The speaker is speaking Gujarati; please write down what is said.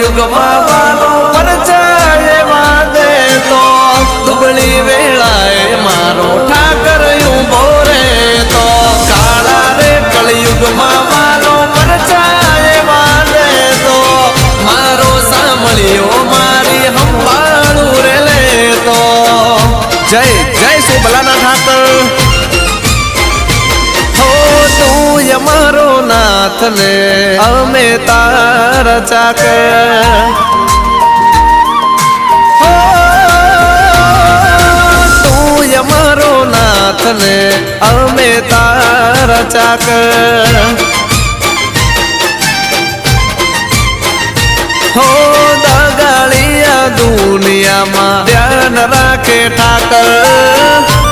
કળયુગમાં વાલો પરચાય વાદે તો દુબળી વેળાએ મારો ઠાકર ઊભો રે તો કાળા રે કળયુગમાં વાલો પરચાય વાદે તો મારો સાંભળ્યો મારી હંભાળું રે લે તો જય જય સુભલાના ઠાકર અમારો નાથ ને અમે તારા ચાકર તું અમારો નાથ ને અમે તારા ચાકર હો દગાળિયા દુનિયામાં ધ્યાન રાખે ઠાકર